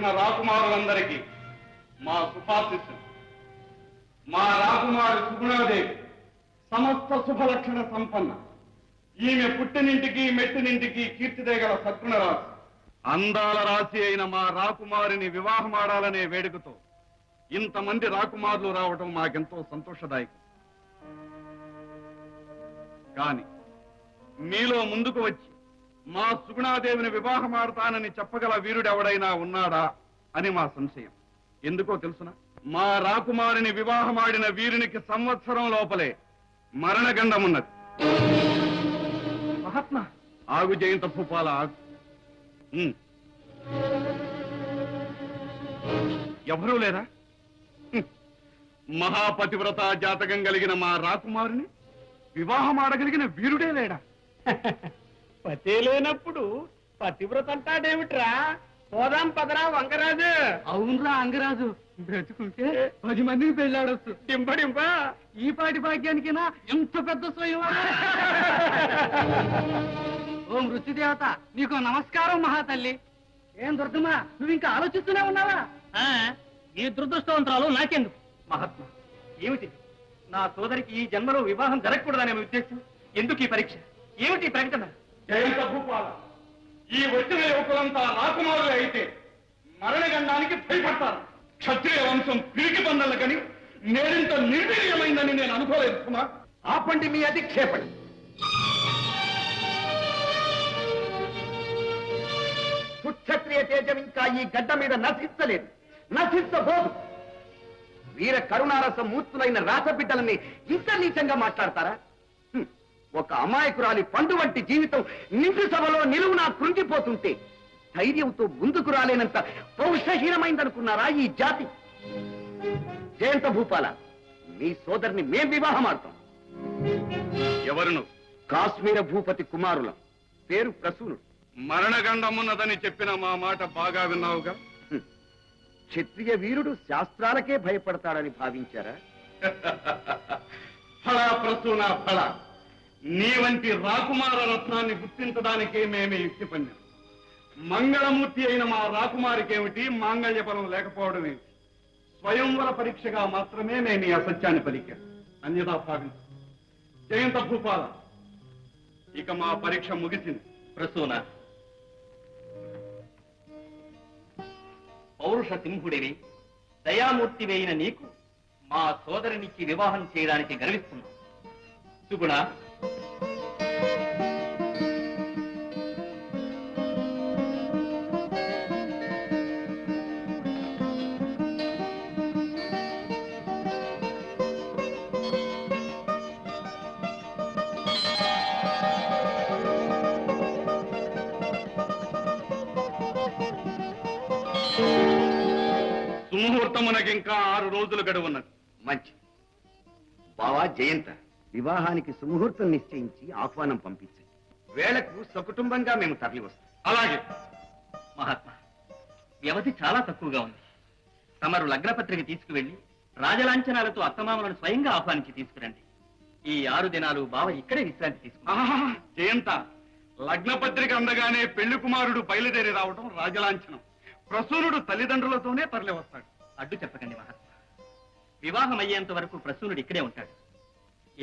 వచ్చిన రాకుమారులందరికీ మా శుభాశిస్సులు. మా రాకుమారి సుగుణాదేవి సమస్త శుభలక్షణ సంపన్న. ఈమె పుట్టినింటికి మెట్టినింటికి కీర్తిదేగల సద్గుణ రాశి. అందాల రాశి అయిన మా రాకుమారిని వివాహమాడాలనే వేడుకతో ఇంతమంది రాకుమారులు రావటం మాకెంతో సంతోషదాయకం. కాని మీలో ముందుకు వచ్చి మా సుగుణాదేవిని వివాహమాడతానని చెప్పగల వీరుడెవడైనా ఉన్నాడా అని మా సంశయం. ఎందుకో తెలుసునా? మా రాకుమారిని వివాహమాడిన వీరునికి సంవత్సరం లోపలే మరణగండమున్నది. మహాత్మా ఆగు జయంత భూపాల ఆగు. ఎవరూ లేరా? మహాపతివ్రత జాతకం కలిగిన మా రాకుమారిని వివాహమాడగలిగిన వీరుడే లేడా? పతే లేనప్పుడు పతివ్రత అంటాడేమిట్రా? పోదాం పదరా వంగరాజు. అవునరా అంగరాజు, బ్రతుకుంటే 10 మందిని పెళ్ళాడొచ్చు. డింప ఈ పాటి భాగ్యానికైనా ఎంత పెద్ద స్వయంవరం. ఓం రుచిదేవత, నీకు నమస్కారం మహాతల్లి. ఏం దుర్గమ్మా, నువ్వు ఇంకా ఆలోచిస్తూనే ఉన్నావా? ఈ దురదృష్టవంతరాలు నాకెందుకు? మహాత్మా, ఏమిటి నా సోదరికి ఈ జన్మలో వివాహం జరగకూడదనే ఉద్దేశం? ఎందుకు ఈ పరీక్ష? ఏమిటి ఈ ప్రకటన? జయంత భూపాల, ఈ వచ్చిన యువకులంతా రాకుమారులే అయితే మరణగండానికి భయపడతారు. క్షత్రియ వంశం పిరికి బంధలు కని నేనింత నిర్వీర్యమైందని నేను అనుకోలేదు. సుమా, ఆపండి మీ అధిక్షేపణ. సుక్షత్రియ తేజం ఇంకా ఈ గడ్డ మీద నశించలేదు, నశించబోదు. వీర కరుణారస మూర్తులైన రాసబిడ్డలని ఇంత నీచంగా మాట్లాడతారా? ఒక అమాయకురాలి పండు వంటి జీవితం నిండు సభలో నిలువునా కృంగిపోతుంటే ధైర్యంతో ముందుకు రాలేనంత పౌరుషహీనమైందనుకున్నారా ఈ జాతి? జయంత భూపాల, మీ సోదరిని మేం వివాహమాడతాం. ఎవరును? కాశ్మీర భూపతి కుమారులం. పేరు ప్రసూనుడు. మరణగండమున్నదని చెప్పిన మా మాట బాగా విన్నావుగా. క్షత్రియ వీరుడు శాస్త్రాలకే భయపడతాడని భావించారా? ఫళా ప్రసూన ఫళ, నీ వంటి రాకుమార రత్నాన్ని గుర్తించడానికే మేమే యుక్తి పన్నాం. మంగళమూర్తి అయిన మా రాకుమారికేమిటి మాంగళ్య బలం లేకపోవడం ఏమిటి? స్వయంవర పరీక్షగా మాత్రమే మేము ఈ అసత్యాన్ని పలికాం. అన్యదా భావించు. జయంత భూపాల, ఇక మా పరీక్ష ముగిసింది. ప్రసూన, పౌరుష సింహుడివి, దయామూర్తివి అయిన నీకు మా సోదరునికి వివాహం చేయడానికి గర్విస్తున్నాం. సుగుణ, సుముహూర్తమునకింకా 6 రోజులు గడువున్నది. మంచి బావా జయంత, వివాహానికి సుముహూర్తం నిశ్చయించి ఆహ్వానం పంపించండి. వేళకు సకుటుంబంగా మేము తరలి వస్తాం. అలాగే. మహాత్మా, వ్యవధి చాలా తక్కువగా ఉంది. తమరు లగ్నపత్రిక తీసుకువెళ్లి రాజలాంఛనాలతో అత్తమామలను స్వయంగా ఆహ్వానించి తీసుకురండి. ఈ 6 దినాలు బావ ఇక్కడే విశ్రాంతి తీసుకున్నాం. జయంత, లగ్నపత్రిక అందగానే పెళ్లి కుమారుడు బయలుదేరి రావడం రాజలాంఛనం. ప్రసూనుడు తల్లిదండ్రులతోనే తరలి వస్తాడు. అడ్డు చెప్పకండి మహాత్మా. వివాహం అయ్యేంత వరకు ప్రసూనుడు ఇక్కడే ఉంటాడు.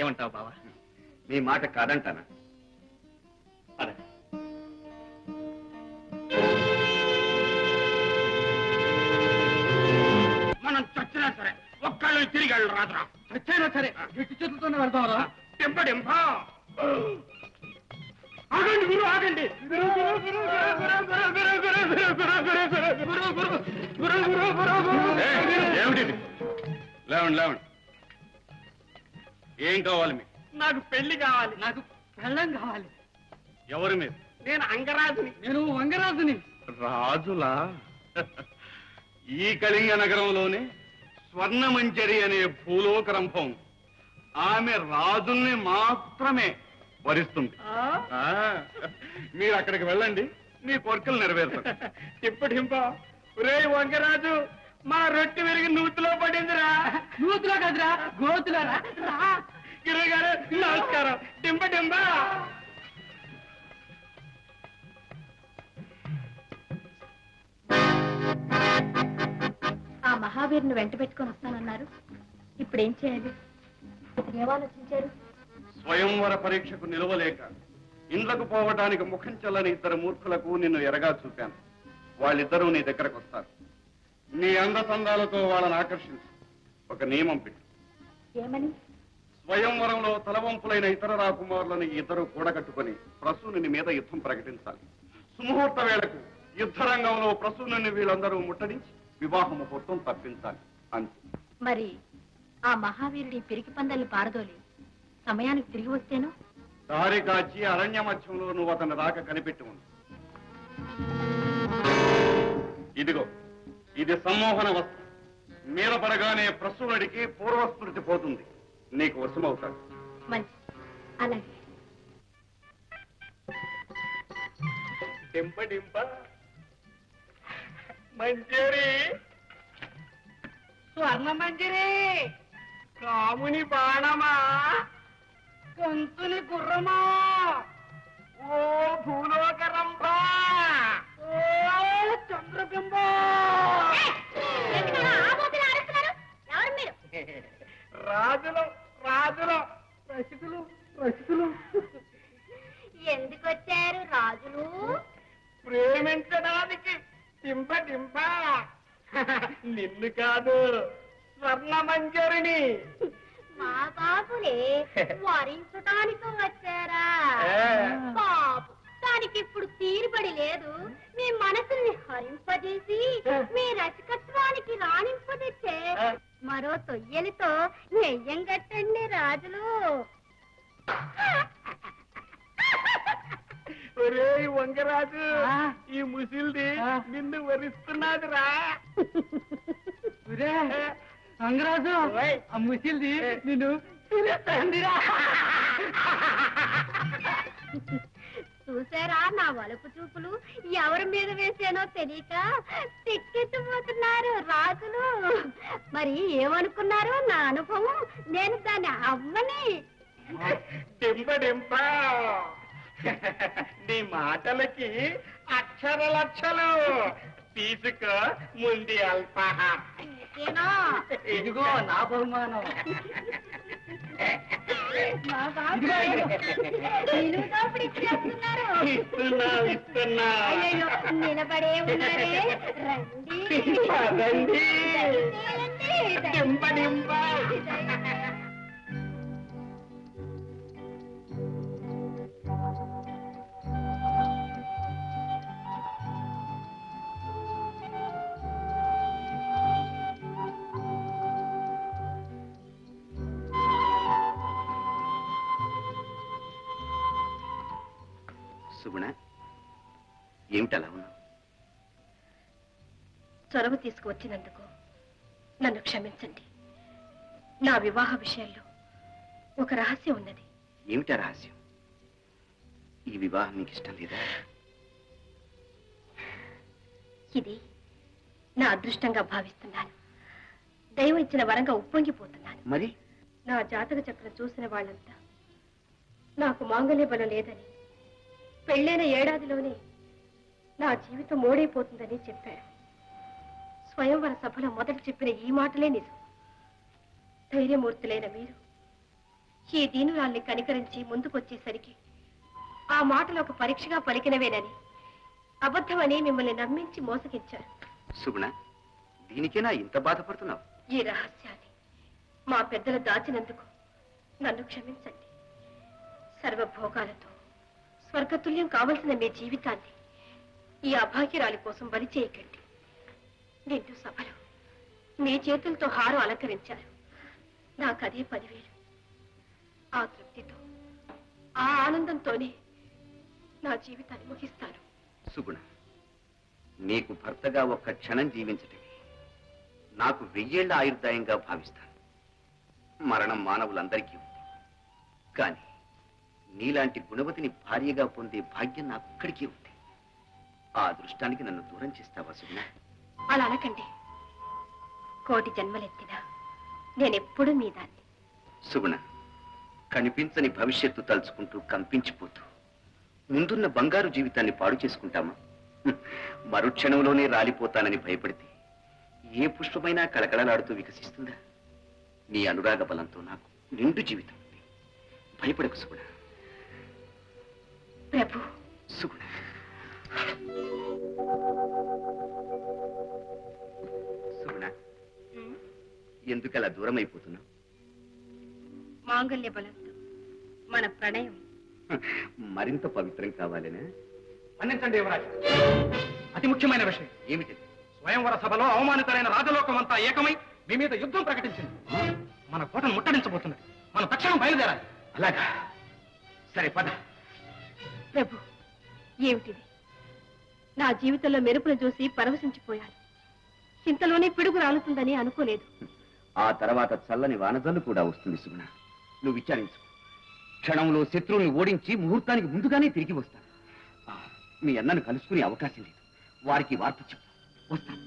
ఏమంటావు బావా? మీ మాట కాదంటానా? అదే. మనం చచ్చినా సరే ఒక్కళ్ళు తిరిగి రాదురా. చచ్చైనా సరే గట్టి చేతులతోనే వెళ్తావరా? టెంప ఆగండి గురు, ఆగండి. ఏమిటి? లేవండి లేవండి. ఏం కావాలి మీకు? నాకు పెళ్లి కావాలి. నాకు పెళ్ళం కావాలి. ఎవరు మీరు? నేను అంగరాజుని. నేను వంగరాజుని. రాజులా? ఈ కళింగ నగరంలోనే స్వర్ణమంజరి అనే భూలోక రంభం ఆమె రాజుల్ని మాత్రమే వరిస్తుంది. మీరు అక్కడికి వెళ్ళండి, మీ కోరికలు నెరవేరుతారు. టింప రే వంగరాజు, మా రొట్టె విరిగి నూతిలో పడిందిరా. నూతులో కదరా, గోతులరా. గిరి గారు నమస్కారం. టింప మహావీరుని వెంట పెట్టుకొని వస్తానన్నారు. ఇప్పుడేం చేయాలి? ఏం ఆలోచించారు? స్వయంవర పరీక్షకు నిలవలేక ఇండ్లకు పోవటానికి ముఖం చెల్లని ఇద్దరు మూర్ఖులకు నిన్ను ఎరగా చూపాను. వాళ్ళిద్దరూ నీ దగ్గరకు వస్తారు. నీ అందసందాలతో వాళ్ళని ఆకర్షించు. ఒక నియమం పెట్టు. ఏమని? స్వయంవరంలో తలవంపులైన ఇతర రాకుమారులను ఇద్దరు కూడగట్టుకుని ప్రసూనుని మీద యుద్ధం ప్రకటించాలి. సుముహూర్త వేళకు యుద్ధరంగంలో ప్రసూనుని వీళ్ళందరూ ముట్టడించి వివాహ ముహూర్తం తప్పించాలి. అంతే. మరి ఆ మహావీరుడి పిరికి పందాలు పారదోలి సమయానికి తిరిగి వస్తేనో? దారి కాచి అరణ్య మధ్యంలో నువ్వు అతని రాక కనిపెట్టి ఉంది. ఇదిగో ఇది సమ్మోహన వస్త్రం. మీద పడగానే ప్రసూనుడికి పూర్వస్మృతి పోతుంది. నీకు వశమవుతాడు. మంచి. అలాగే. డింప మంజరి, స్వర్ణ మంజరి, రాముని బాణమా, గొంతుని గుర్రమా, ఓ భూలోకరంభ, ఓ చంద్రబింబ. రాజులు రాజులు రసికులు రసికులు. ఎందుకు వచ్చారు రాజులు? ప్రేమించడానికి. డింప నిన్ను కాదు, స్వర్ణ మంజరిని. మా బాబులే వరించడానికి వచ్చారా? బాబు, దానికి ఇప్పుడు తీరుబడి లేదు. మీ మనసుని హరింపజేసి మీ రసికత్వానికి రాణింపదెచ్చే మరో తొయ్యలతో నెయ్యం కట్టండి రాజులు. ఒరే వంగరాజు, ఈ ముసిల్ది నిన్ను వరిస్తున్నాదిరా. అంగరాజు, ఆ ముసిల్ది నిన్ను తినేస్తుందిరా. చూసారా నా వలపు చూపులు? ఎవరి మీద వేసానో తెలియక తిక్కెత్తిపోతున్నారు రాజులు. మరి ఏమనుకున్నారు నా అనుభవం? నేను దాని అమ్మని. డింప నీ మాటలకి అక్షర లక్షలు. తీసుకో ముందు అల్పాహారం. ఇదిగో నా బహుమానం. మా బాబు నిలువు దోపిడీ చేస్తున్నారు. ఇస్తున్నా. అయ్యో, నిలబడే ఉన్నారే. రండి పదండి. డింప సుగుణ, ఏమిటలా ఉన్నావు? చొరవ తీసుకువచ్చినందుకు నన్ను క్షమించండి. నా వివాహ విషయంలో ఒక రహస్యం ఉన్నది. ఏమిటా రహస్యం? ఈ వివాహం నీకు ఇష్టం లేదా? ఇది నా అదృష్టంగా భావిస్తున్నాను. దైవం ఇచ్చిన వరంగా ఉప్పొంగిపోతున్నాను. మరి నా జాతక చక్రం చూసిన వాళ్ళంతా నాకు మాంగళ్య బలం లేదని, పెళ్ళైన ఏడాదిలోనే నా జీవితం ఓడైపోతుందని చెప్పారు. స్వయంవర సభలో మొదట చెప్పిన ఈ మాటలే నిజం. ధైర్యమూర్తులైన మీరు ఈ దీనురాల్ని కనికరించి ముందుకొచ్చేసరికి ఆ మాటలు ఒక పరీక్షగా పలికినవేనని, అబద్ధమని మిమ్మల్ని నమ్మించి మోసగించారు. సుగుణ, దీనికేనా ఇంత బాధపడుతున్నావు? ఈ రహస్యాన్ని మా పెద్దలు దాచినందుకు నన్ను క్షమించండి. సర్వభోగాలతో స్వర్గతుల్యం కావలసిన మీ జీవితాన్ని ఈ అభాగ్యరాలి కోసం బలి చేయకండి. నిండు సభలో మీ చేతులతో హారం అలంకరించారు. నాకదే 10,000. ఆ తృప్తితో, ఆ ఆనందంతోనే నా జీవితాన్ని ముగిస్తాను. సుగుణ, నీకు భర్తగా ఒక్క క్షణం జీవించటమే నాకు 1000 ఏళ్ల ఆయుర్దాయంగా భావిస్తాను. మరణం మానవులందరికీ ఉంది. కానీ నీలాంటి గుణవతిని భార్యగా పొందే భాగ్యం నాకొక్కడికి ఉంది. ఆ అదృష్టానికి నన్ను దూరం చేస్తావా సుగుణ? అలా అనకండి. కోటి జన్మలెత్తినా నేనెప్పుడు మీ దాన్ని. సుగుణ, కనిపించని భవిష్యత్తు తలుచుకుంటూ కంపించిపోతూ ముందున్న బంగారు జీవితాన్ని పాడు చేసుకుంటామా? మరుక్షణంలోనే రాలిపోతానని భయపడితే ఏ పుష్పమైనా కళకళలాడుతూ వికసిస్తుందా? నీ అనురాగ బలంతో నాకు నిండు జీవితం ఉంది. భయపడకు సుగుణ. ప్రభు, సుగుణ, సుగుణ, ఎందుకలా దూరం అయిపోతున్నావు? మాంగల్య బలంతో మన ప్రణయం మరింత పవిత్రం కావాలనే. మన్నించండి యువరాజు, అతి ముఖ్యమైన విషయం. ఏమిటి? స్వయంవర సభలో అవమానితులైన రాజలోకం అంతా ఏకమై మీ మీద యుద్ధం ప్రకటించింది. మన కోటను ముట్టడించబోతున్నది. మనం తక్షణం బయలుదేరాలి. అలాగా? సరే పద. ప్రభు, ఏమిటిది? నా జీవితంలో మెరుపును చూసి పరవశించిపోయాను. ఇంతలోనే పిడుగు రాలుతుందని అనుకోలేదు. ఆ తర్వాత చల్లని వానజల్లు కూడా వస్తుంది సుగుణ. నువ్వు విచారించు. క్షణంలో శత్రువుని ఓడించి ముహూర్తానికి ముందుగానే తిరిగి వస్తాను. మీ అన్నను కలుసుకునే అవకాశం లేదు. వారికి వార్త చెప్పు. వస్తాను.